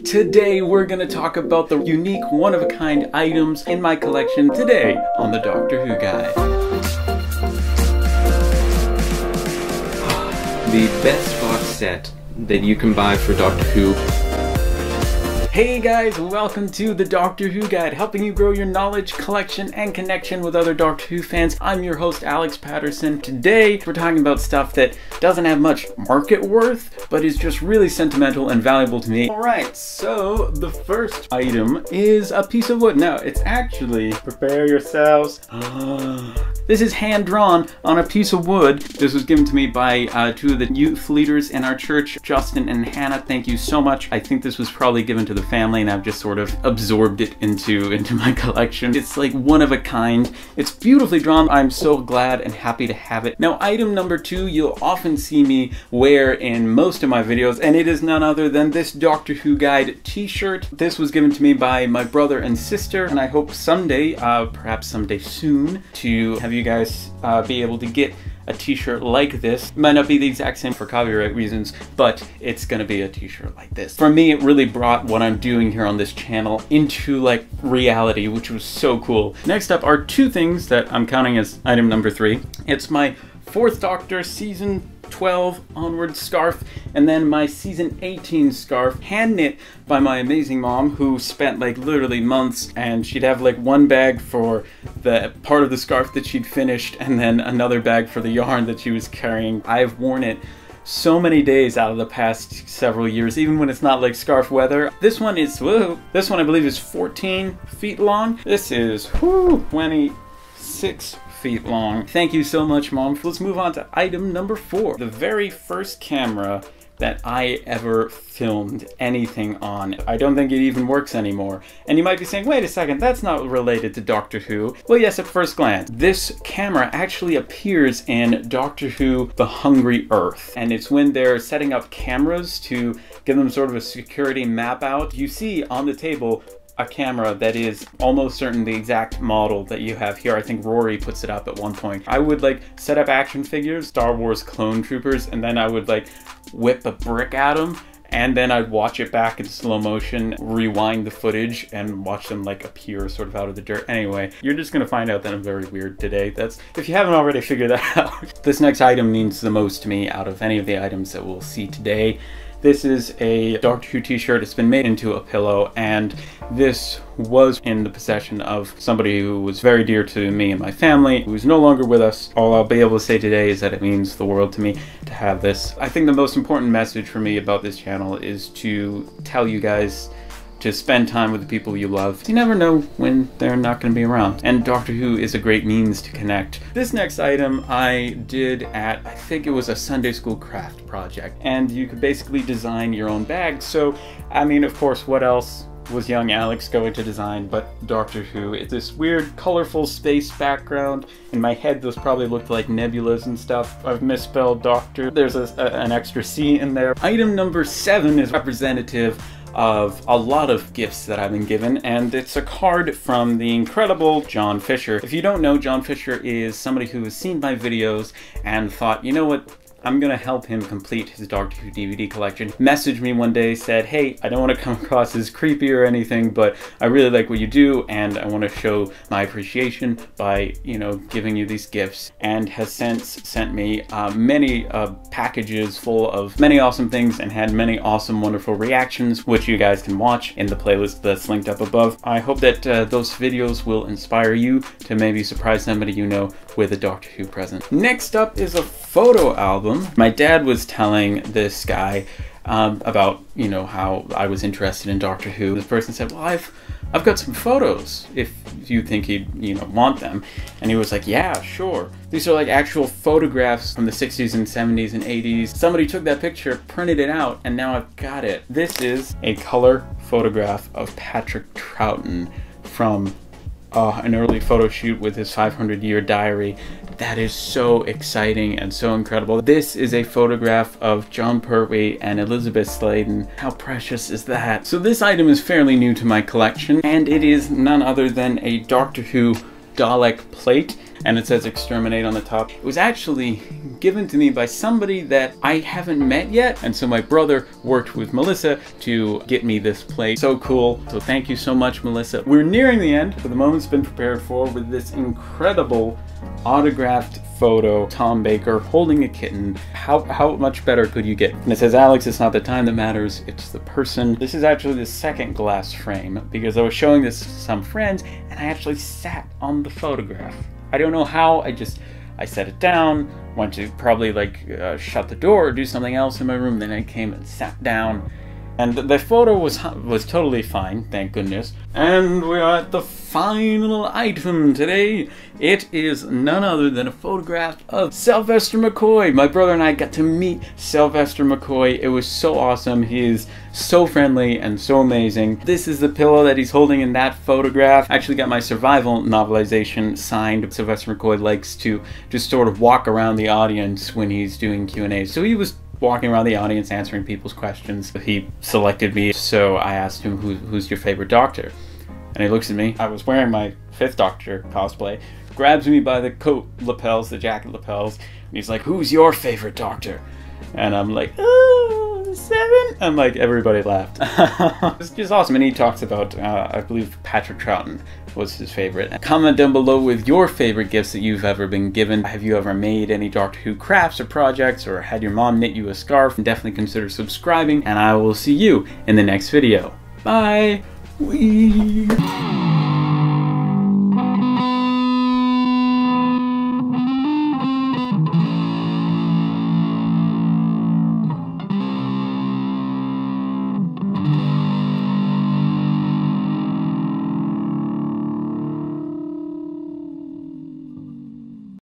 Today we're gonna talk about the unique, one-of-a-kind items in my collection today on the Doctor Who Guide. The best box set that you can buy for Doctor Who. Hey guys, welcome to the Doctor Who Guide, helping you grow your knowledge, collection, and connection with other Doctor Who fans. I'm your host, Alex Patterson. Today, we're talking about stuff that doesn't have much market worth, but is just really sentimental and valuable to me. Alright, so the first item is a piece of wood. Now, it's actually, prepare yourselves. This is hand-drawn on a piece of wood. This was given to me by two of the youth leaders in our church, Justin and Hannah. Thank you so much. I think this was probably given to the family and I've just sort of absorbed it into my collection. It's like one of a kind. It's beautifully drawn. I'm so glad and happy to have it. Now, item number 2, you'll often see me wear in most of my videos, and it is none other than this Doctor Who Guide t-shirt. This was given to me by my brother and sister, and I hope someday, perhaps someday soon, to have you guys be able to get a t-shirt like this. It might not be the exact same for copyright reasons, but it's gonna be a t-shirt like this. For me, it really brought what I'm doing here on this channel into like reality, which was so cool. Next up are two things that I'm counting as item number 3. It's my 4th Doctor season 12 onward scarf, and then my season 18 scarf, hand knit by my amazing mom, who spent like literally months, and she'd have like one bag for the part of the scarf that she'd finished and then another bag for the yarn that she was carrying. I've worn it so many days out of the past several years, even when it's not like scarf weather. This one is, whoa, this one I believe is 14 feet long. This is 26 feet long. Thank you so much, Mom. Let's move on to item number 4. The very first camera that I ever filmed anything on. I don't think it even works anymore. And you might be saying, wait a second, that's not related to Doctor Who. Well, yes, at first glance. This camera actually appears in Doctor Who: The Hungry Earth. And it's when they're setting up cameras to give them sort of a security map out. You see on the table a camera that is almost certain the exact model that you have here. I think Rory puts it up at one point. I would like set up action figures, Star Wars clone troopers, and then I would like whip a brick at them, and then I'd watch it back in slow motion, rewind the footage, and watch them like appear sort of out of the dirt. Anyway, you're just gonna find out that I'm very weird today. That's, if you haven't already figured that out. This next item means the most to me out of any of the items that we'll see today. This is a Doctor Who t-shirt. It's been made into a pillow, and this was in the possession of somebody who was very dear to me and my family, who's no longer with us. All I'll be able to say today is that it means the world to me to have this. I think the most important message for me about this channel is to tell you guys to spend time with the people you love. You never know when they're not going to be around, and Doctor Who is a great means to connect. This next item I did at, I think it was a Sunday school craft project, and you could basically design your own bag. So, I mean, of course, what else was young Alex going to design but Doctor Who? It's this weird, colorful space background. In my head, those probably looked like nebulas and stuff. I've misspelled Doctor. There's an extra C in there. Item number 7 is representative of a lot of gifts that I've been given, and it's a card from the incredible John Fisher. If you don't know, John Fisher is somebody who has seen my videos and thought, you know what, I'm gonna help him complete his Doctor Who DVD collection. Messaged me one day, said, hey, I don't want to come across as creepy or anything, but I really like what you do, and I want to show my appreciation by, you know, giving you these gifts, and has since sent me many packages full of many awesome things, and had many awesome, wonderful reactions, which you guys can watch in the playlist that's linked up above. I hope that those videos will inspire you to maybe surprise somebody you know with a Doctor Who present. Next up is a photo album. My dad was telling this guy about, you know, how I was interested in Doctor Who. This person said, well, I've got some photos if you think he'd, you know, want them. And he was like, yeah, sure. These are like actual photographs from the 60s and 70s and 80s. Somebody took that picture, printed it out, and now I've got it. This is a color photograph of Patrick Troughton from an early photo shoot with his 500-year diary. That is so exciting and so incredible. This is a photograph of John Pertwee and Elizabeth Sladen. How precious is that? So this item is fairly new to my collection, and it is none other than a Doctor Who Dalek plate, and it says exterminate on the top. It was actually given to me by somebody that I haven't met yet, and so my brother worked with Melissa to get me this plate. So cool. So thank you so much, Melissa. We're nearing the end, but the moment's been prepared for with this incredible autographed photo, Tom Baker holding a kitten. How much better could you get? And it says, Alex, it's not the time that matters, it's the person. This is actually the second glass frame because I was showing this to some friends and I actually sat on the photograph. I don't know how, I set it down, went to probably like shut the door or do something else in my room, then I came and sat down. And the photo was totally fine, thank goodness. And we're at the final item today. It is none other than a photograph of Sylvester McCoy. My brother and I got to meet Sylvester McCoy. It was so awesome. He is so friendly and so amazing. This is the pillow that he's holding in that photograph. I actually got my survival novelization signed. Sylvester McCoy likes to just sort of walk around the audience when he's doing Q&A. So he was walking around the audience answering people's questions. He selected me, so I asked him, who's your favorite Doctor? And he looks at me. I was wearing my 5th Doctor cosplay, grabs me by the coat lapels, the jacket lapels, and he's like, who's your favorite Doctor? And I'm like, oh, 7? And like, everybody laughed. It's just awesome. And he talks about, I believe Patrick Troughton was his favorite. Comment down below with your favorite gifts that you've ever been given. Have you ever made any Doctor Who crafts or projects, or had your mom knit you a scarf? And definitely consider subscribing, and I will see you in the next video. Bye! Whee!